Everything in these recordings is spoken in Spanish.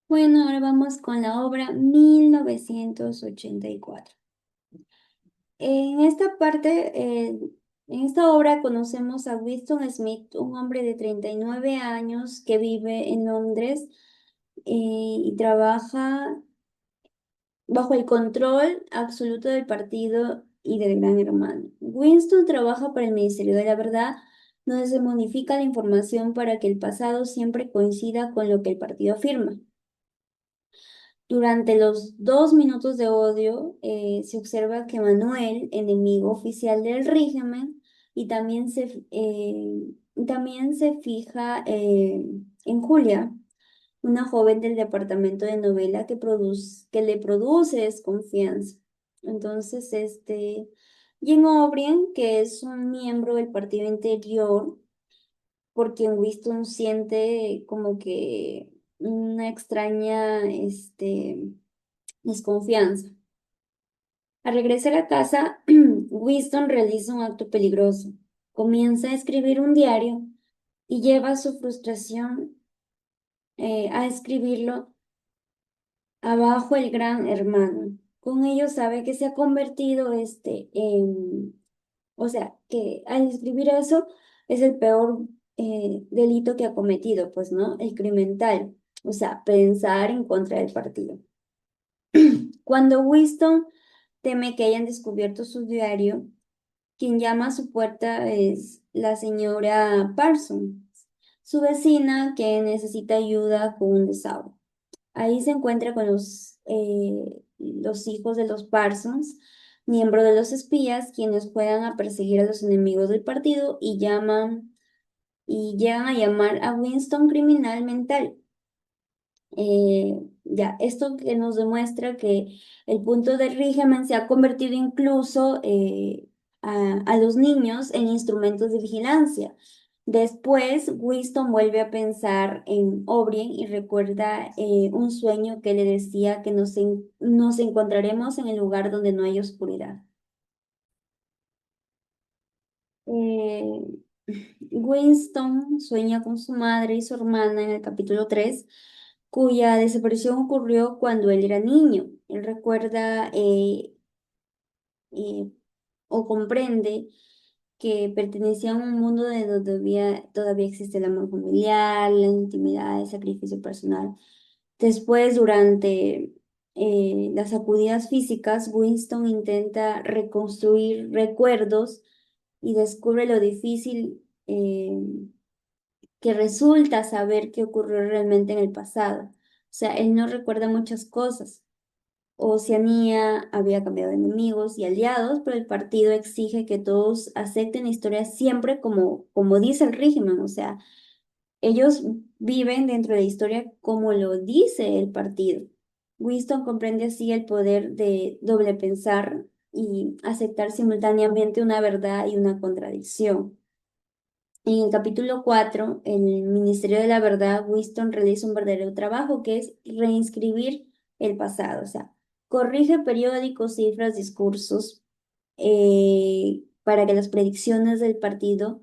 Bueno, ahora vamos con la obra 1984. En esta parte, en esta obra conocemos a Winston Smith, un hombre de 39 años que vive en Londres y trabaja bajo el control absoluto del partido y del Gran Hermano. Winston trabaja para el Ministerio de la Verdad, donde se modifica la información para que el pasado siempre coincida con lo que el partido afirma. Durante los 2 minutos de odio, se observa que Manuel, enemigo oficial del régimen, y también se fija en Julia, una joven del departamento de novela que le produce desconfianza. Entonces, Jim O'Brien, que es un miembro del partido interior, por quien Winston siente como que una extraña, desconfianza. Al regresar a casa, Winston realiza un acto peligroso. Comienza a escribir un diario y lleva su frustración a escribirlo abajo el gran hermano. Con ello sabe que se ha convertido o sea, que al escribir eso es el peor delito que ha cometido, pues, ¿no? El criminal, o sea, pensar en contra del partido. Cuando Winston teme que hayan descubierto su diario, quien llama a su puerta es la señora Parsons, su vecina que necesita ayuda con un desahogo. Ahí se encuentra con los hijos de los Parsons, miembros de los espías, quienes juegan a perseguir a los enemigos del partido y llegan a llamar a Winston criminal mental. Ya, esto que nos demuestra que el punto del régimen se ha convertido incluso a los niños en instrumentos de vigilancia. Después, Winston vuelve a pensar en O'Brien y recuerda un sueño que le decía que nos encontraremos en el lugar donde no hay oscuridad. Eh, Winston sueña con su madre y su hermana en el capítulo 3, cuya desaparición ocurrió cuando él era niño. Él recuerda eh, o comprende que pertenecía a un mundo de donde todavía existe el amor familiar, la intimidad, el sacrificio personal. Después, durante las sacudidas físicas, Winston intenta reconstruir recuerdos y descubre lo difícil que resulta saber qué ocurrió realmente en el pasado. O sea, él no recuerda muchas cosas. Oceanía había cambiado de enemigos y aliados, pero el partido exige que todos acepten la historia siempre como dice el régimen. O sea, ellos viven dentro de la historia como lo dice el partido. Winston comprende así el poder de doble pensar y aceptar simultáneamente una verdad y una contradicción. En el capítulo 4, en el Ministerio de la Verdad, Winston realiza un verdadero trabajo que es reinscribir el pasado, o sea, corrige periódicos, cifras, discursos para que las predicciones del partido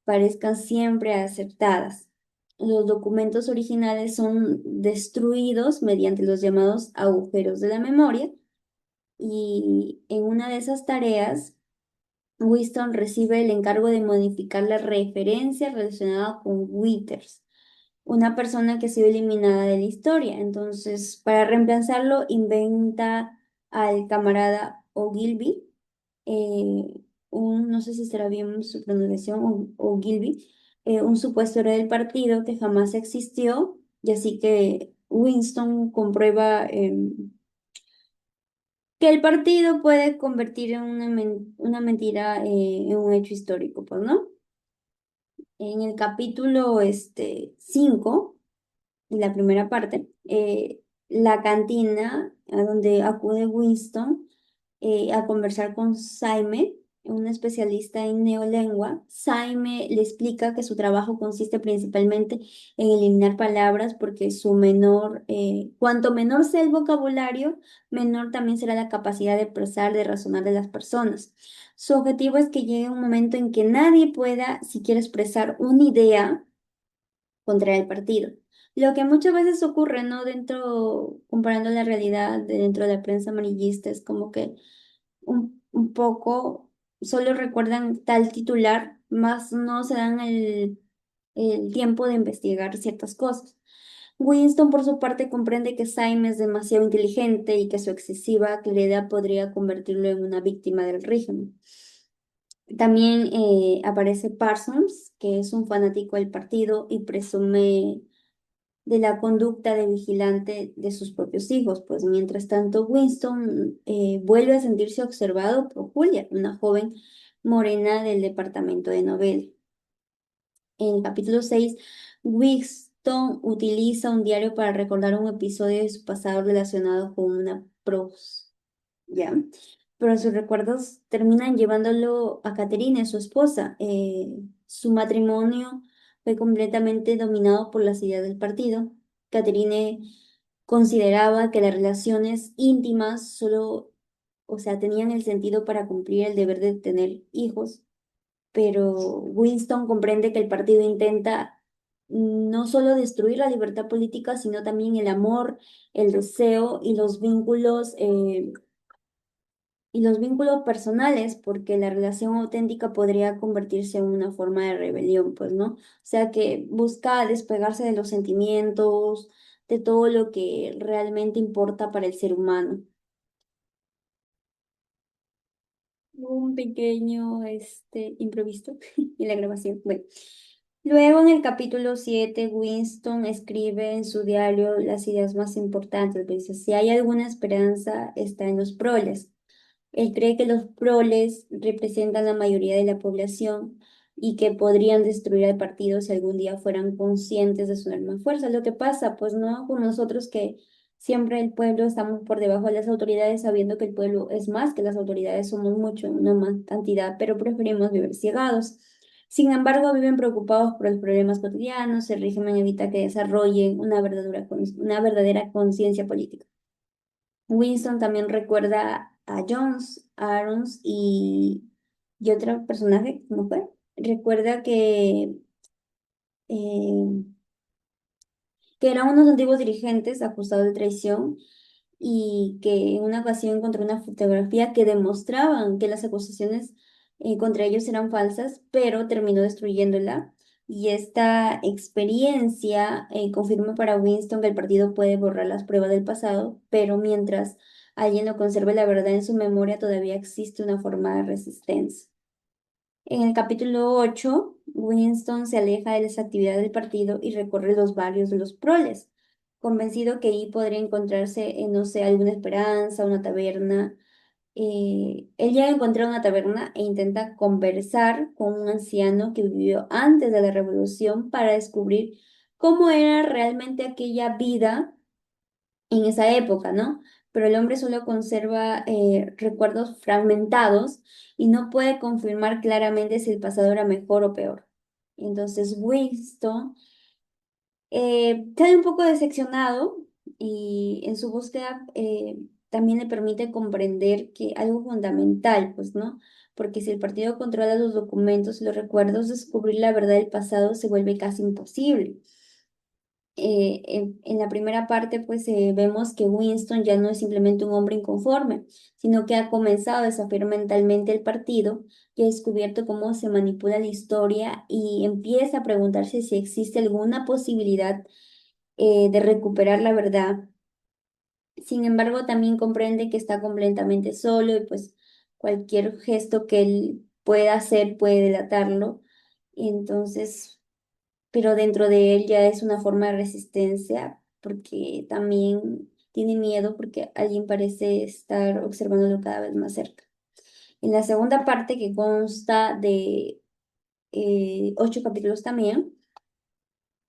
parezcan siempre acertadas. Los documentos originales son destruidos mediante los llamados agujeros de la memoria y en una de esas tareas Winston recibe el encargo de modificar la referencia relacionada con Withers, una persona que ha sido eliminada de la historia. Entonces, para reemplazarlo, inventa al camarada Ogilvy, no sé si será bien su pronunciación, Ogilvy, un supuesto héroe del partido que jamás existió, y así que Winston comprueba que el partido puede convertir en una mentira en un hecho histórico, pues, ¿no? En el capítulo 5, la primera parte, la cantina a donde acude Winston a conversar con Saime, un especialista en neolengua. Saime le explica que su trabajo consiste principalmente en eliminar palabras porque cuanto menor sea el vocabulario, menor también será la capacidad de expresar, de razonar de las personas. Su objetivo es que llegue un momento en que nadie pueda siquiera expresar una idea contra el partido. Lo que muchas veces ocurre, ¿no? Dentro, comparando la realidad de dentro de la prensa amarillista, es como que un poco solo recuerdan tal titular, más no se dan el tiempo de investigar ciertas cosas. Winston, por su parte, comprende que Syme es demasiado inteligente y que su excesiva claridad podría convertirlo en una víctima del régimen. También aparece Parsons, que es un fanático del partido y presume de la conducta de vigilante de sus propios hijos, pues mientras tanto Winston vuelve a sentirse observado por Julia, una joven morena del departamento de novela. En el capítulo 6, Winston utiliza un diario para recordar un episodio de su pasado relacionado con una pros, ¿ya? Pero sus recuerdos terminan llevándolo a Caterine, su esposa. Su matrimonio fue completamente dominado por las ideas del partido. Caterine consideraba que las relaciones íntimas solo, o sea, tenían el sentido para cumplir el deber de tener hijos, pero Winston comprende que el partido intenta no solo destruir la libertad política, sino también el amor, el deseo y los vínculos personales, porque la relación auténtica podría convertirse en una forma de rebelión, pues, ¿no? O sea que busca despegarse de los sentimientos, de todo lo que realmente importa para el ser humano. Un pequeño imprevisto en la grabación. Bueno, luego en el capítulo 7 Winston escribe en su diario las ideas más importantes. Dice, si hay alguna esperanza, está en los proles. Él cree que los proles representan la mayoría de la población y que podrían destruir al partido si algún día fueran conscientes de su enorme fuerza. Lo que pasa, pues no con nosotros que siempre el pueblo estamos por debajo de las autoridades, sabiendo que el pueblo es más que las autoridades, somos mucho, una más cantidad, pero preferimos vivir ciegados. Sin embargo, viven preocupados por los problemas cotidianos, el régimen evita que desarrollen una verdadera conciencia política. Winston también recuerda a Jones, a Arons y otro personaje, ¿cómo fue? Recuerda eh, que eran unos antiguos dirigentes acusados de traición y que en una ocasión encontró una fotografía que demostraban que las acusaciones contra ellos eran falsas, pero terminó destruyéndola. Y esta experiencia confirma para Winston que el partido puede borrar las pruebas del pasado, pero mientras alguien no conserve la verdad en su memoria, todavía existe una forma de resistencia. En el capítulo 8, Winston se aleja de las actividades del partido y recorre los barrios de los proles, convencido que ahí podría encontrarse, no sé, alguna esperanza, una taberna. Él llega a encontrar una taberna e intenta conversar con un anciano que vivió antes de la revolución para descubrir cómo era realmente aquella vida en esa época, ¿no? Pero el hombre solo conserva recuerdos fragmentados y no puede confirmar claramente si el pasado era mejor o peor. Entonces Winston queda un poco decepcionado y en su búsqueda también le permite comprender que algo fundamental, pues, ¿no? Porque si el partido controla los documentos y los recuerdos, descubrir la verdad del pasado se vuelve casi imposible. En la primera parte, pues vemos que Winston ya no es simplemente un hombre inconforme, sino que ha comenzado a desafiar mentalmente el partido y ha descubierto cómo se manipula la historia y empieza a preguntarse si existe alguna posibilidad de recuperar la verdad. Sin embargo, también comprende que está completamente solo y pues cualquier gesto que él pueda hacer puede delatarlo. Entonces, pero dentro de él ya es una forma de resistencia porque también tiene miedo porque alguien parece estar observándolo cada vez más cerca. En la segunda parte, que consta de 8 capítulos también,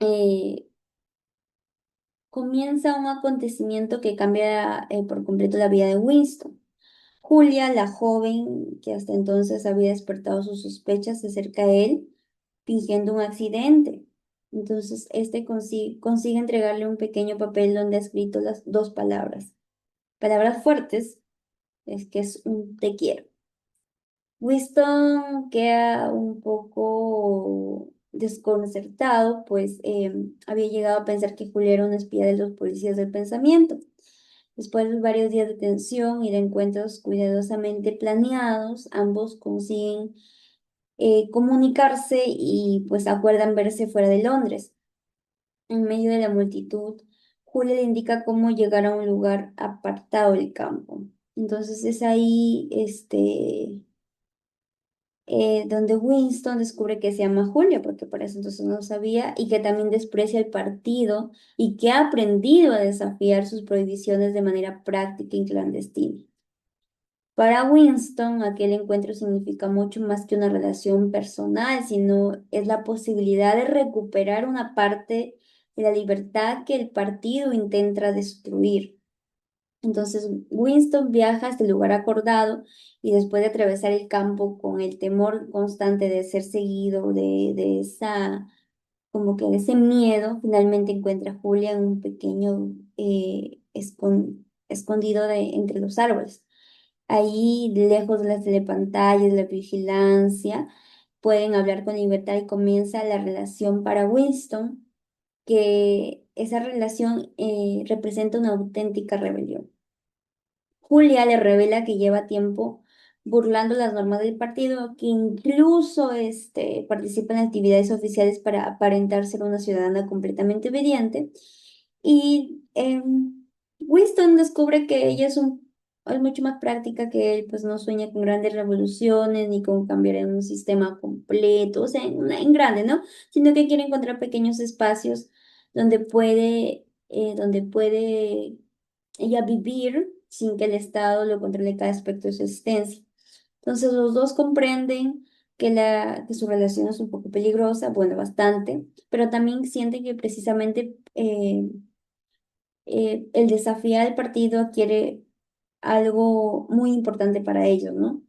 eh, comienza un acontecimiento que cambia por completo la vida de Winston. Julia, la joven que hasta entonces había despertado sus sospechas acerca de él, fingiendo un accidente. Entonces, consigue entregarle un pequeño papel donde ha escrito las dos palabras. Palabras fuertes, es que es un te quiero. Winston queda un poco desconcertado, pues había llegado a pensar que Julia era una espía de los policías del pensamiento. Después de varios días de tensión y de encuentros cuidadosamente planeados, ambos consiguen comunicarse y pues acuerdan verse fuera de Londres. En medio de la multitud, Julia le indica cómo llegar a un lugar apartado del campo. Entonces es ahí, donde Winston descubre que se llama Julia, porque para eso entonces no sabía, y que también desprecia el partido y que ha aprendido a desafiar sus prohibiciones de manera práctica y clandestina. Para Winston, aquel encuentro significa mucho más que una relación personal, sino es la posibilidad de recuperar una parte de la libertad que el partido intenta destruir. Entonces, Winston viaja hasta el lugar acordado y después de atravesar el campo con el temor constante de ser seguido, de esa, como que de ese miedo, finalmente encuentra a Julia en un pequeño escondido entre los árboles. Ahí, lejos de las telepantallas, la vigilancia, pueden hablar con libertad y comienza la relación para Winston, que esa relación representa una auténtica rebelión. Julia le revela que lleva tiempo burlando las normas del partido, que incluso participa en actividades oficiales para aparentar ser una ciudadana completamente obediente. Y Winston descubre que ella es mucho más práctica que él, pues no sueña con grandes revoluciones ni con cambiar en un sistema completo, o sea, en grande, ¿no? Sino que quiere encontrar pequeños espacios donde puede ella vivir sin que el Estado lo controle cada aspecto de su existencia. Entonces los dos comprenden que su relación es un poco peligrosa, bueno, bastante, pero también sienten que precisamente el desafiar al partido adquiere algo muy importante para ellos, ¿no?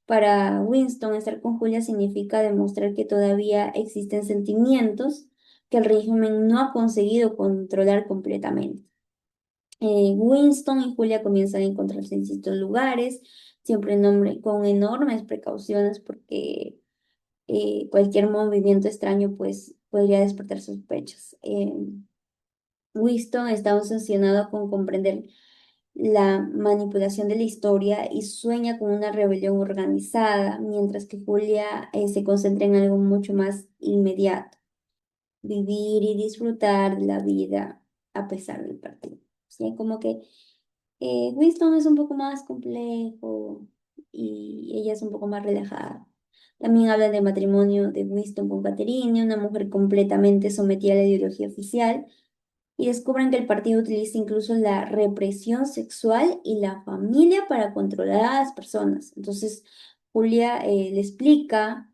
Para Winston, estar con Julia significa demostrar que todavía existen sentimientos que el régimen no ha conseguido controlar completamente. Winston y Julia comienzan a encontrarse en distintos lugares, siempre con enormes precauciones porque cualquier movimiento extraño pues podría despertar sospechas. Winston está obsesionado con comprender la manipulación de la historia y sueña con una rebelión organizada, mientras que Julia se concentra en algo mucho más inmediato, vivir y disfrutar de la vida a pesar del partido. ¿Sí? Como que Winston es un poco más complejo y ella es un poco más relajada. También habla del matrimonio de Winston con Catherine, una mujer completamente sometida a la ideología oficial, y descubren que el partido utiliza incluso la represión sexual y la familia para controlar a las personas. Entonces, Julia le explica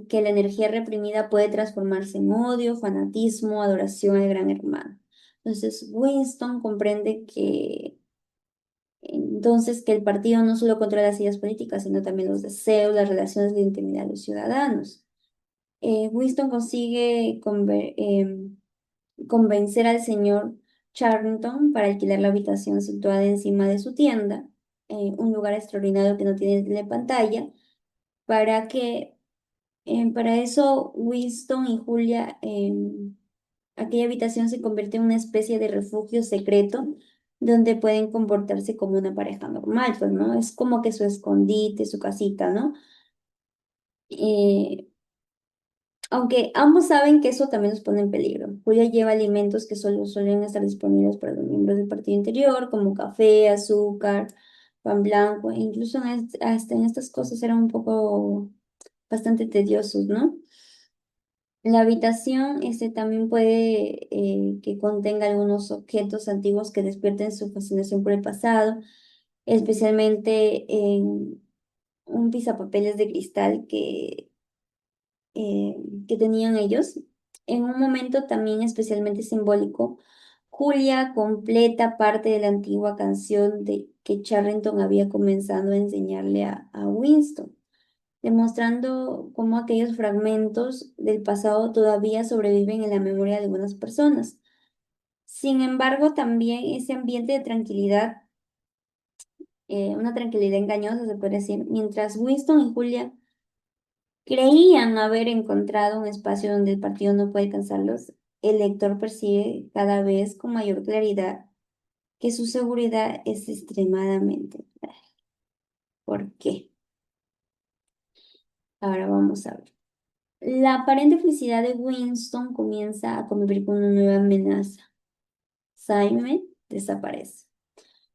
que la energía reprimida puede transformarse en odio, fanatismo, adoración al gran hermano. Entonces, Winston comprende que el partido no solo controla las ideas políticas, sino también los deseos, las relaciones de intimidad de los ciudadanos. Winston consigue convencer al señor Charrington para alquilar la habitación situada encima de su tienda, un lugar extraordinario que no tiene pantalla, para eso Winston y Julia, aquella habitación se convierte en una especie de refugio secreto donde pueden comportarse como una pareja normal, pues, ¿no? Es como que su escondite, su casita, ¿no? Eh, Aunque ambos saben que eso también los pone en peligro. Julia lleva alimentos que solo suelen estar disponibles para los miembros del partido interior, como café, azúcar, pan blanco, e incluso hasta en estas cosas eran un poco bastante tediosos, ¿no? La habitación también puede que contenga algunos objetos antiguos que despierten su fascinación por el pasado, especialmente en un pisapapeles de cristal eh, que tenían ellos. En un momento también especialmente simbólico, Julia completa parte de la antigua canción de que Charrington había comenzado a enseñarle a Winston, demostrando cómo aquellos fragmentos del pasado todavía sobreviven en la memoria de algunas personas. Sin embargo, también ese ambiente de tranquilidad, una tranquilidad engañosa, se puede decir, mientras Winston y Julia creían haber encontrado un espacio donde el partido no puede alcanzarlos, el lector percibe cada vez con mayor claridad que su seguridad es extremadamente frágil. ¿Por qué? Ahora vamos a ver. La aparente felicidad de Winston comienza a convivir con una nueva amenaza. Simon desaparece.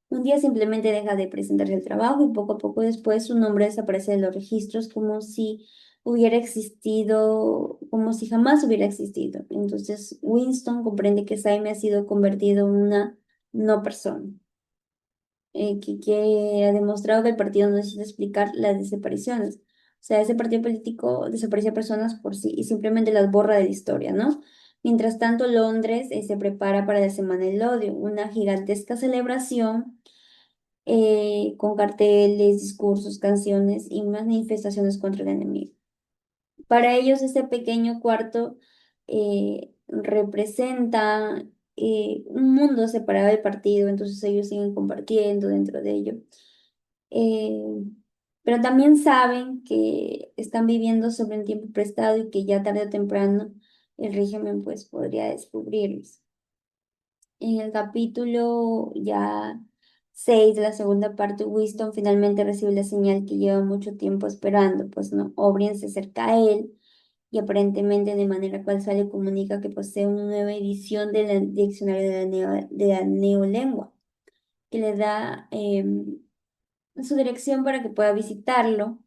Un día simplemente deja de presentarse al trabajo y poco a poco después su nombre desaparece de los registros como si hubiera existido, como si jamás hubiera existido. Entonces Winston comprende que Simon ha sido convertido en una no persona, que ha demostrado que el partido no necesita explicar las desapariciones. O sea, ese partido político desaparece a personas por sí y simplemente las borra de la historia, ¿no? Mientras tanto, Londres se prepara para la Semana del Odio, una gigantesca celebración con carteles, discursos, canciones y manifestaciones contra el enemigo. Para ellos, este pequeño cuarto representa un mundo separado del partido, entonces ellos siguen compartiendo dentro de ello. Eh, pero también saben que están viviendo sobre un tiempo prestado y que ya tarde o temprano el régimen pues podría descubrirlos. En el capítulo ya 6 de la segunda parte, Winston finalmente recibe la señal que lleva mucho tiempo esperando, pues no, O'Brien se acerca a él y aparentemente de manera casual le comunica que posee una nueva edición del diccionario de la neolengua, que le da su dirección para que pueda visitarlo.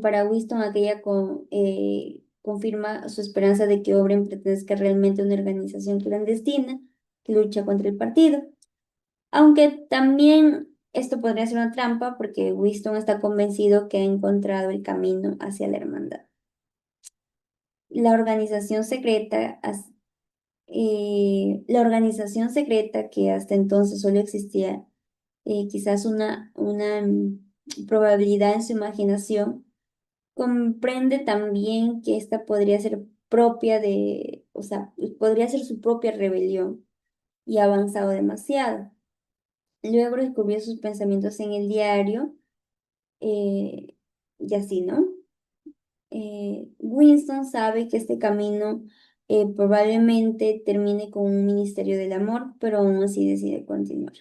Para Winston, aquella confirma su esperanza de que O'Brien pertenezca realmente a una organización clandestina que lucha contra el partido. Aunque también esto podría ser una trampa porque Winston está convencido que ha encontrado el camino hacia la hermandad. La organización secreta, la organización secreta que hasta entonces solo existía, quizás una probabilidad en su imaginación, comprende también que esta podría ser propia de, o sea, podría ser su propia rebelión y ha avanzado demasiado. Luego descubrió sus pensamientos en el diario eh, y así, ¿no? Winston sabe que este camino probablemente termine con un ministerio del amor, pero aún así decide continuar.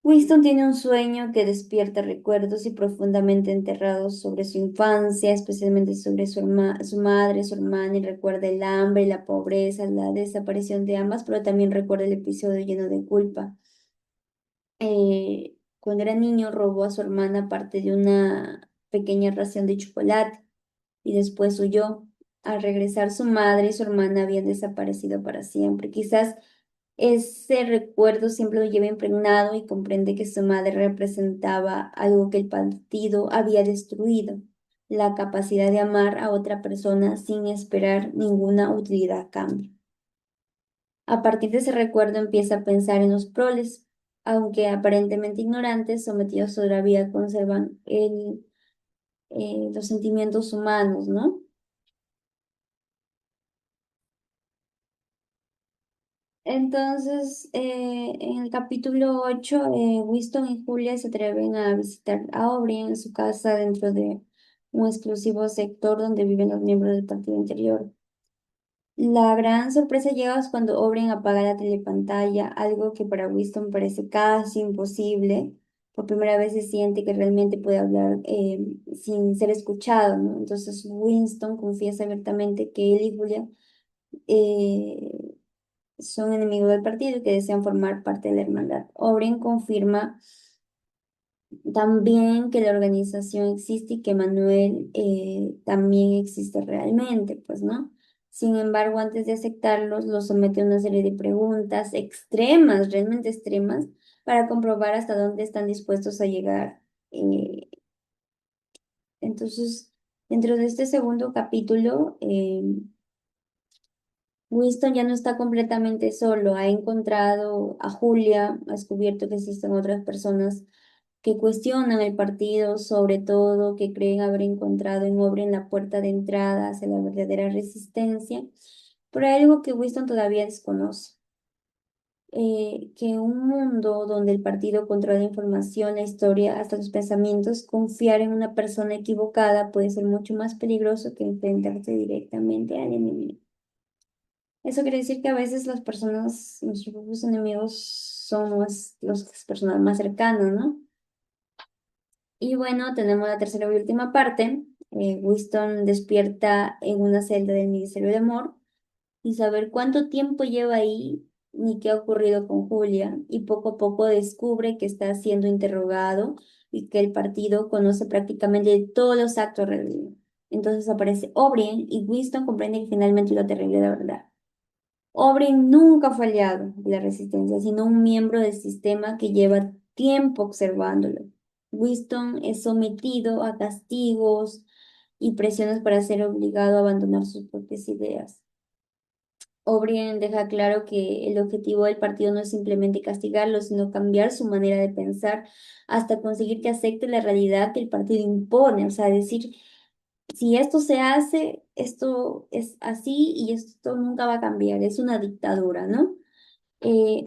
Winston tiene un sueño que despierta recuerdos y profundamente enterrados sobre su infancia, especialmente sobre su madre, su hermana, y recuerda el hambre, la pobreza, la desaparición de ambas, pero también recuerda el episodio lleno de culpa. Cuando era niño robó a su hermana parte de una pequeña ración de chocolate y después huyó. Al regresar, su madre y su hermana habían desaparecido para siempre. Quizás ese recuerdo siempre lo lleva impregnado y comprende que su madre representaba algo que el partido había destruido, la capacidad de amar a otra persona sin esperar ninguna utilidad a cambio. A partir de ese recuerdo empieza a pensar en los proles, aunque aparentemente ignorantes, sometidos todavía conservan los sentimientos humanos, ¿no? Entonces, en el capítulo 8, Winston y Julia se atreven a visitar a O'Brien en su casa dentro de un exclusivo sector donde viven los miembros del partido interior. La gran sorpresa llega cuando O'Brien apaga la telepantalla, algo que para Winston parece casi imposible. Por primera vez se siente que realmente puede hablar sin ser escuchado, ¿no? Entonces Winston confiesa abiertamente que él y Julia eh, son enemigos del partido y que desean formar parte de la hermandad. O'Brien confirma también que la organización existe y que Manuel también existe realmente, pues, ¿no? Sin embargo, antes de aceptarlos, los somete a una serie de preguntas extremas, realmente extremas, para comprobar hasta dónde están dispuestos a llegar. Entonces, dentro de este segundo capítulo, Winston ya no está completamente solo, ha encontrado a Julia, ha descubierto que existen otras personas que cuestionan el partido, sobre todo que creen haber encontrado en Obre en la puerta de entrada hacia la verdadera resistencia, pero hay algo que Winston todavía desconoce. que un mundo donde el partido controla la información, la historia, hasta los pensamientos, confiar en una persona equivocada puede ser mucho más peligroso que enfrentarse directamente al enemigo. Eso quiere decir que a veces las personas, nuestros propios enemigos, son las personas más cercanas, ¿no? Y bueno, tenemos la tercera y última parte. Winston despierta en una celda del Ministerio de Amor y saber cuánto tiempo lleva ahí ni qué ha ocurrido con Julia. Y poco a poco descubre que está siendo interrogado y que el partido conoce prácticamente todos los actos realizados. Entonces aparece O'Brien y Winston comprende que finalmente lo terrible de la verdad. O'Brien nunca fue aliado de la resistencia, sino un miembro del sistema que lleva tiempo observándolo. Winston es sometido a castigos y presiones para ser obligado a abandonar sus propias ideas. O'Brien deja claro que el objetivo del partido no es simplemente castigarlo, sino cambiar su manera de pensar hasta conseguir que acepte la realidad que el partido impone. O sea, decir, si esto se hace, esto es así y esto nunca va a cambiar. Es una dictadura, ¿no?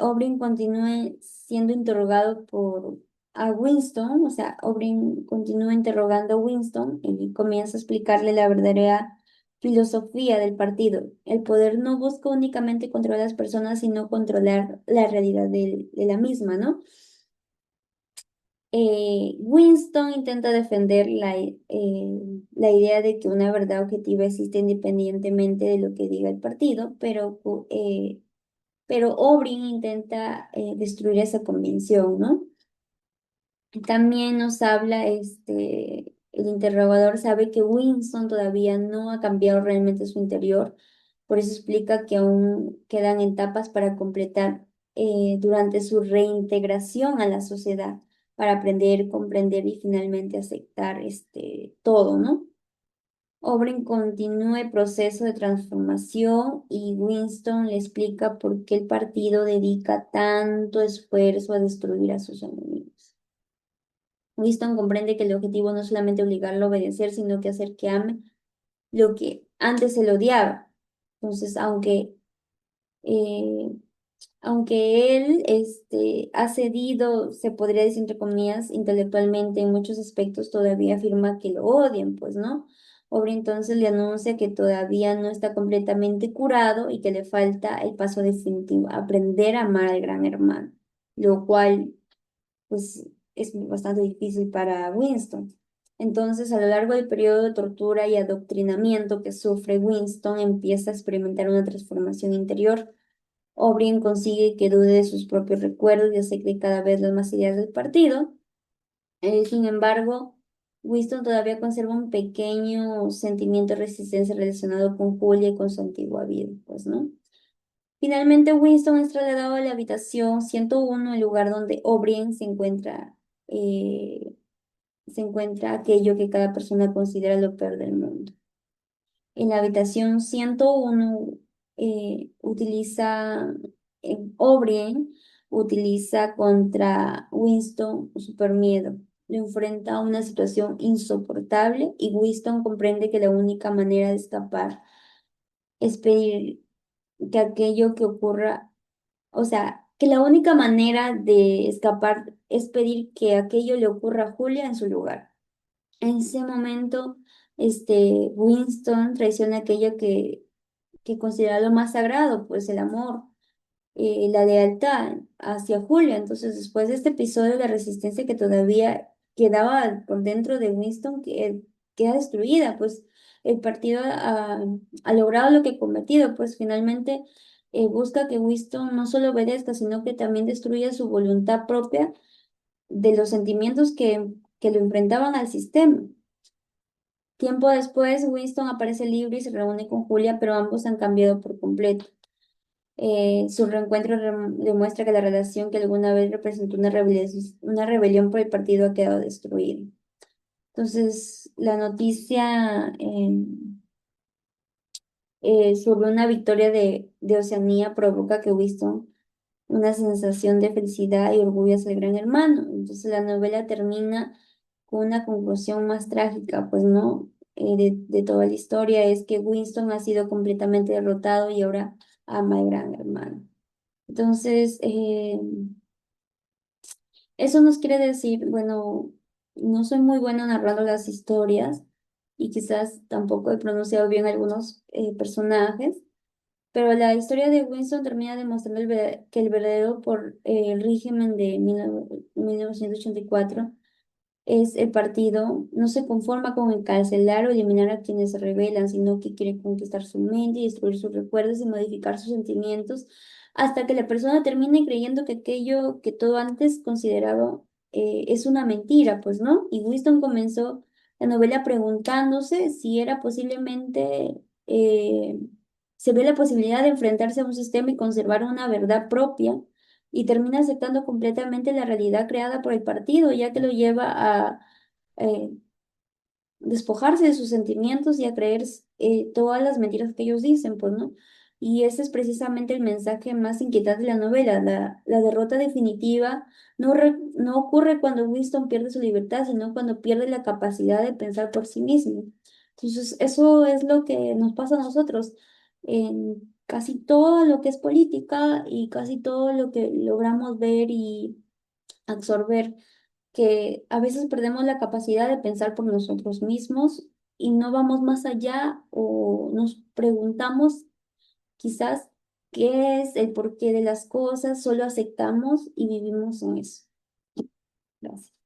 O'Brien continúe siendo interrogado por a Winston, o sea, O'Brien continúa interrogando a Winston y comienza a explicarle la verdadera filosofía del partido. El poder no busca únicamente controlar a las personas, sino controlar la realidad de la misma, ¿no? Winston intenta defender la idea de que una verdad objetiva existe independientemente de lo que diga el partido, pero O'Brien intenta destruir esa convención, ¿no? También nos habla, el interrogador sabe que Winston todavía no ha cambiado realmente su interior, por eso explica que aún quedan etapas para completar durante su reintegración a la sociedad, para aprender, comprender y finalmente aceptar todo, ¿no? O'Brien continúa el proceso de transformación y Winston le explica por qué el partido dedica tanto esfuerzo a destruir a sus enemigos. Winston comprende que el objetivo no es solamente obligarlo a obedecer, sino que hacer que ame lo que antes se lo odiaba. Entonces, eh, aunque él ha cedido, se podría decir entre comillas, intelectualmente en muchos aspectos, todavía afirma que lo odian, pues, ¿no? Obre entonces le anuncia que todavía no está completamente curado y que le falta el paso definitivo, aprender a amar al gran hermano, lo cual, pues, es bastante difícil para Winston. Entonces, a lo largo del periodo de tortura y adoctrinamiento que sufre Winston, empieza a experimentar una transformación interior. O'Brien consigue que dude de sus propios recuerdos y acepte cada vez las más ideas del partido. Sin embargo, Winston todavía conserva un pequeño sentimiento de resistencia relacionado con Julia y con su antigua vida, pues, ¿no? Finalmente, Winston es trasladado a la habitación 101, el lugar donde O'Brien eh, se encuentra aquello que cada persona considera lo peor del mundo. En la habitación 101 O'Brien utiliza contra Winston super miedo. Lo enfrenta a una situación insoportable y Winston comprende que la única manera de escapar es pedir que aquello que ocurra, o sea, que la única manera de escapar es pedir que aquello le ocurra a Julia en su lugar. En ese momento, Winston traiciona aquello que considera lo más sagrado, pues el amor, la lealtad hacia Julia. Entonces, después de este episodio, la resistencia que todavía quedaba por dentro de Winston queda destruida, pues el partido ha logrado lo que ha cometido, pues finalmente busca que Winston no solo obedezca, sino que también destruya su voluntad propia de los sentimientos que lo enfrentaban al sistema. Tiempo después, Winston aparece libre y se reúne con Julia, pero ambos han cambiado por completo. Su reencuentro demuestra que la relación que alguna vez representó una rebelión por el partido ha quedado destruida. Entonces, la noticia sobre una victoria de Oceanía provoca que Winston una sensación de felicidad y orgullo hacia el gran hermano. Entonces, la novela termina con una conclusión más trágica, pues no, de toda la historia es que Winston ha sido completamente derrotado y ahora ama al gran hermano. Entonces, eso nos quiere decir, bueno, no soy muy buena narrando las historias y quizás tampoco he pronunciado bien algunos personajes, pero la historia de Winston termina demostrando que el verdadero por el régimen de 1984 es el partido, no se conforma con encarcelar o eliminar a quienes se rebelan, sino que quiere conquistar su mente y destruir sus recuerdos y modificar sus sentimientos hasta que la persona termine creyendo que aquello que todo antes consideraba es una mentira, pues, ¿no? Y Winston comenzó la novela preguntándose si era posiblemente, se ve la posibilidad de enfrentarse a un sistema y conservar una verdad propia y termina aceptando completamente la realidad creada por el partido, ya que lo lleva a eh, despojarse de sus sentimientos y a creer todas las mentiras que ellos dicen, pues, ¿no? Y ese es precisamente el mensaje más inquietante de la novela. La derrota definitiva no ocurre cuando Winston pierde su libertad, sino cuando pierde la capacidad de pensar por sí mismo. Entonces, eso es lo que nos pasa a nosotros en casi todo lo que es política y casi todo lo que logramos ver y absorber, que a veces perdemos la capacidad de pensar por nosotros mismos y no vamos más allá o nos preguntamos quizás qué es el porqué de las cosas, solo aceptamos y vivimos en eso. Gracias.